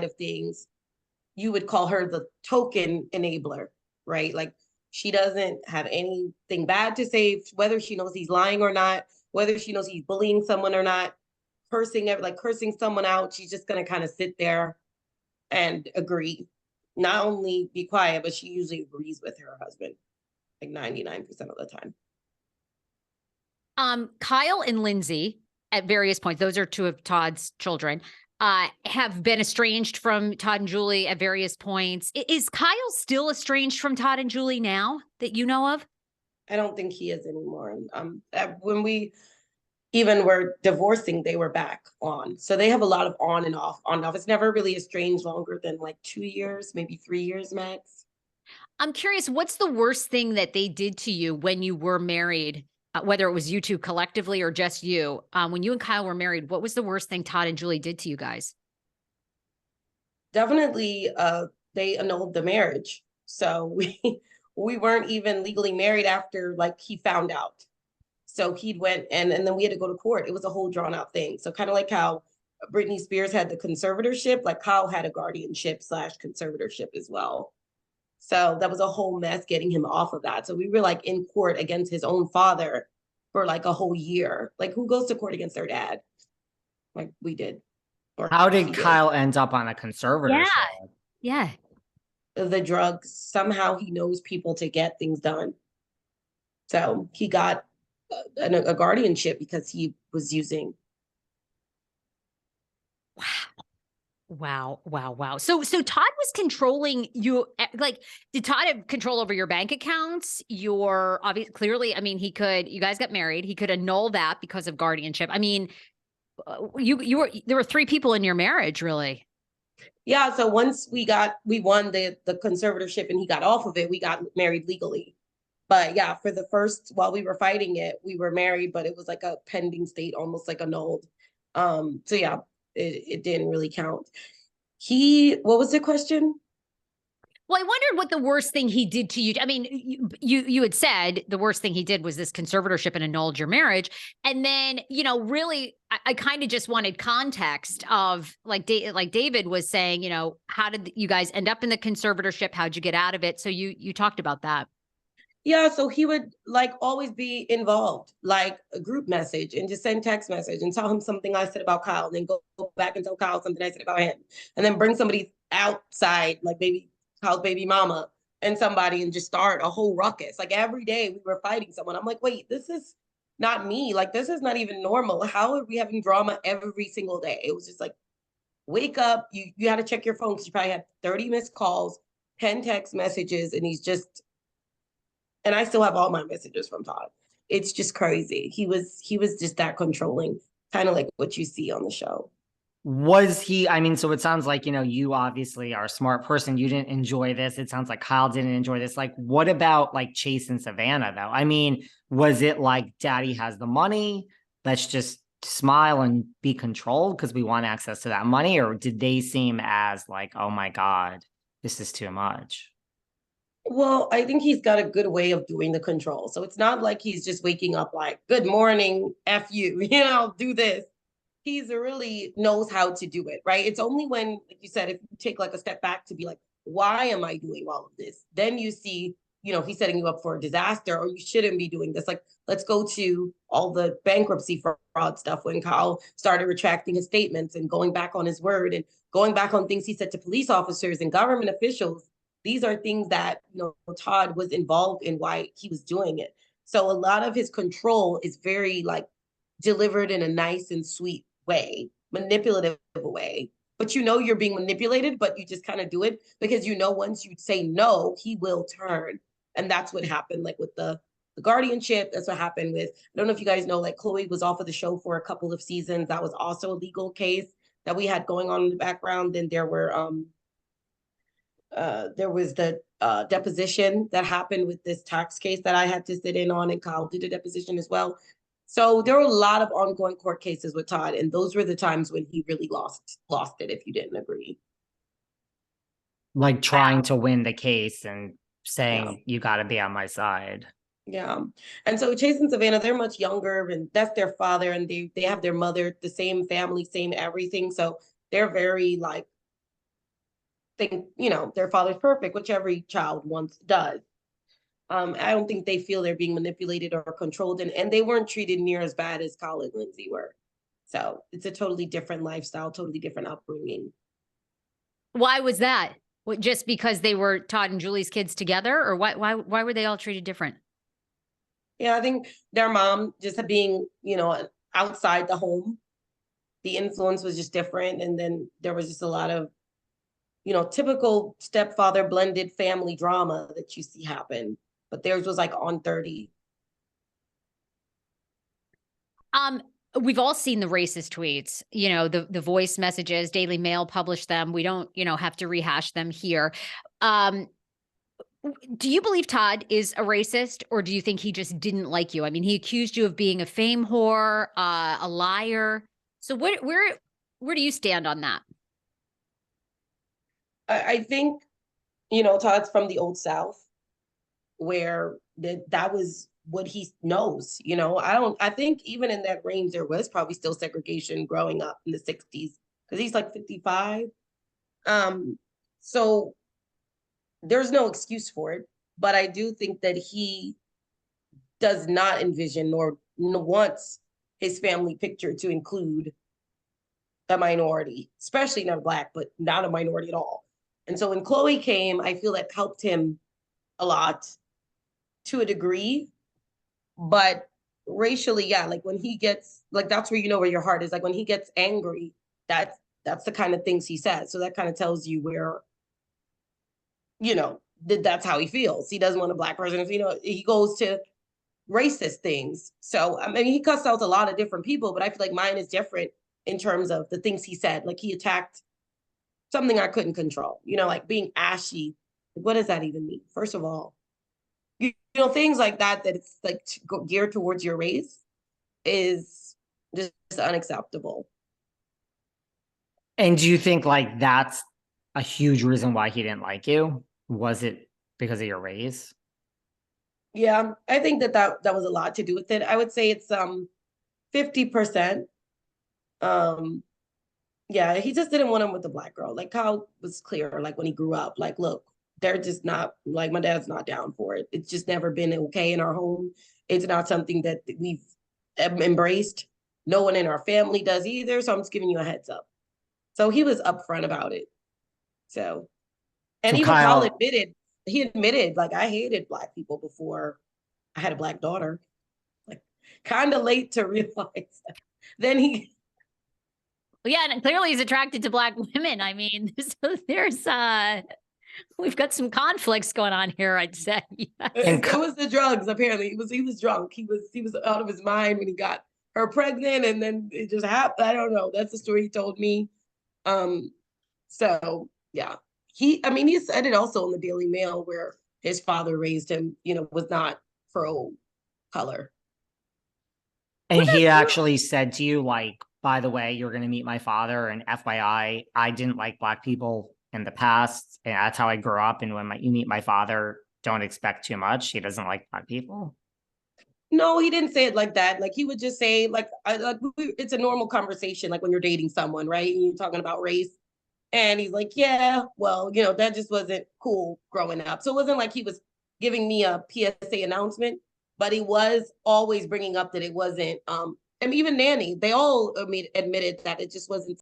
of things, you would call her the token enabler, right? Like she doesn't have anything bad to say, whether she knows he's lying or not, whether she knows he's bullying someone or not, cursing someone out. She's just going to kind of sit there and agree. Not only be quiet, but she usually agrees with her husband, like 99% of the time. Kyle and Lindsay, at various points, those are two of Todd's children, have been estranged from Todd and Julie at various points. Is Kyle still estranged from Todd and Julie now that you know of? I don't think he is anymore. When we even were divorcing, they were back on. So they have a lot of on and off, on and off. It's never really estranged longer than like 2 years, maybe 3 years max. I'm curious, what's the worst thing that they did to you when you were married, whether it was you two collectively or just you? When you and Kyle were married, what was the worst thing Todd and Julie did to you guys? Definitely, they annulled the marriage. So we weren't even legally married after like he found out. So he went and then we had to go to court. It was a whole drawn out thing. So kind of like how Britney Spears had the conservatorship, like Kyle had a guardianship / conservatorship as well. So that was a whole mess getting him off of that. So we were like in court against his own father for like a whole year. Like who goes to court against their dad? Like we did. Or how did Kyle end up on a conservatorship? Yeah. The drugs. Somehow he knows people to get things done. So he got a guardianship because he was using. Wow. So Todd was controlling you. Like, did Todd have control over your bank accounts? Your clearly, I mean, you guys got married. He could annul that because of guardianship. I mean, there were 3 people in your marriage, really. Yeah. So once we won the conservatorship and he got off of it, we got married legally. But yeah, for the first, while we were fighting it, we were married, but it was like a pending state, almost like annulled. So yeah, it didn't really count. What was the question? Well, I wondered what the worst thing he did to you. I mean, you had said the worst thing he did was this conservatorship and annulled your marriage. And then, really, I kind of just wanted context of like David was saying, how did you guys end up in the conservatorship? How'd you get out of it? So you talked about that. Yeah, so he would like always be involved, like a group message and just send text message and tell him something I said about Kyle, and then go back and tell Kyle something I said about him. And then bring somebody outside, like maybe Kyle's baby mama and somebody, and just start a whole ruckus. Like every day we were fighting someone. I'm like, wait, this is not me. Like this is not even normal. How are we having drama every single day? It was just like, wake up. You had to check your phone because you probably had 30 missed calls, 10 text messages, and and I still have all my messages from Todd. It's just crazy. He was just that controlling, kind of like what you see on the show. Was he, I mean, so it sounds like, you obviously are a smart person. You didn't enjoy this. It sounds like Kyle didn't enjoy this. Like, what about like Chase and Savannah though? I mean, was it like daddy has the money? Let's just smile and be controlled because we want access to that money? Or did they seem as like, oh my God, this is too much? Well, I think he's got a good way of doing the control. So it's not like he's just waking up like, good morning, F you, do this. He's really knows how to do it, right? It's only when, like you said, if you take like a step back to be like, why am I doing all of this? Then you see, he's setting you up for a disaster, or you shouldn't be doing this. Like, let's go to all the bankruptcy fraud stuff when Kyle started retracting his statements and going back on his word and going back on things he said to police officers and government officials. These are things that, Todd was involved in why he was doing it. So a lot of his control is very like delivered in a nice and sweet way, manipulative way. But you're being manipulated, but you just kind of do it because once you say no, he will turn. And that's what happened like with the guardianship. That's what happened with, I don't know if you guys know, like Chloe was off of the show for a couple of seasons. That was also a legal case that we had going on in the background. And there was the deposition that happened with this tax case that I had to sit in on, and Kyle did a deposition as well. So there were a lot of ongoing court cases with Todd, and those were the times when he really lost it if you didn't agree. Like trying to win the case and saying, you got to be on my side. Yeah. And so Chase and Savannah, they're much younger, and that's their father, and they have their mother, the same family, same everything. So they're very like think, you know, their father's perfect, which every child once does. I don't think they feel they're being manipulated or controlled, and they weren't treated near as bad as Kyle and Lindsay were. So it's a totally different lifestyle, totally different upbringing. Why was that? What, just because they were Todd and Julie's kids together, or why were they all treated different? Yeah, I think their mom just being, you know, outside the home, the influence was just different. And then there was just a lot of, you know, typical stepfather blended family drama that you see happen. But theirs was like on 30. We've all seen the racist tweets, you know, the voice messages, Daily Mail published them. We don't, you know, have to rehash them here. Do you believe Todd is a racist, or do you think he just didn't like you? I mean, he accused you of being a fame whore, a liar. So where do you stand on that? I think, you know, Todd's from the old South, where that was what he knows. You know, I think even in that range, there was probably still segregation growing up in the 60s, because he's like 55. So there's no excuse for it. But I do think that he does not envision nor wants his family picture to include a minority, especially not Black, but not a minority at all. And so when Chloe came, I feel that helped him a lot to a degree. But racially, yeah, like when he gets, like, that's where you know where your heart is. Like when he gets angry, that's the kind of things he says. So that kind of tells you where, you know, that's how he feels. He doesn't want a Black person. If, you know, he goes to racist things. So I mean, he cussed out a lot of different people, but I feel like mine is different in terms of the things he said. Like he attacked something I couldn't control, you know, like being ashy. What does that even mean? First of all, you know, things like that, that it's like geared towards your race is just unacceptable. And do you think like that's a huge reason why he didn't like you? Was it because of your race? Yeah, I think that was a lot to do with it. I would say it's 50%. Um, yeah, he just didn't want him with the Black girl. Like Kyle was clear, like when he grew up, like, look, they're just not, like, my dad's not down for it. It's just never been okay in our home. It's not something that we've embraced. No one in our family does either. So I'm just giving you a heads up. So he was upfront about it. So, and So even Kyle Kyle, admitted, like, I hated Black people before I had a Black daughter. Like, kind of late to realize that. Then he, Well, yeah, and clearly he's attracted to Black women. I mean, so there's we've got some conflicts going on here, I'd say. And it was the drugs. Apparently, he was drunk. He was out of his mind when he got her pregnant, and then it just happened. I don't know. That's the story he told me. Um, so yeah, I mean, he said it also in the Daily Mail where his father raised him. You know, was not pro color. and he actually said to you, like, by the way, you're going to meet my father, and FYI, I didn't like Black people in the past, and that's how I grew up. And when you meet my father, don't expect too much. He doesn't like Black people. No, he didn't say it like that. Like he would just say, like, it's a normal conversation, like when you're dating someone, right? And you're talking about race. And he's like, yeah, well, you know, that just wasn't cool growing up. So it wasn't like he was giving me a PSA announcement, but he was always bringing up that it wasn't, and even Nanny, they all admitted that it just wasn't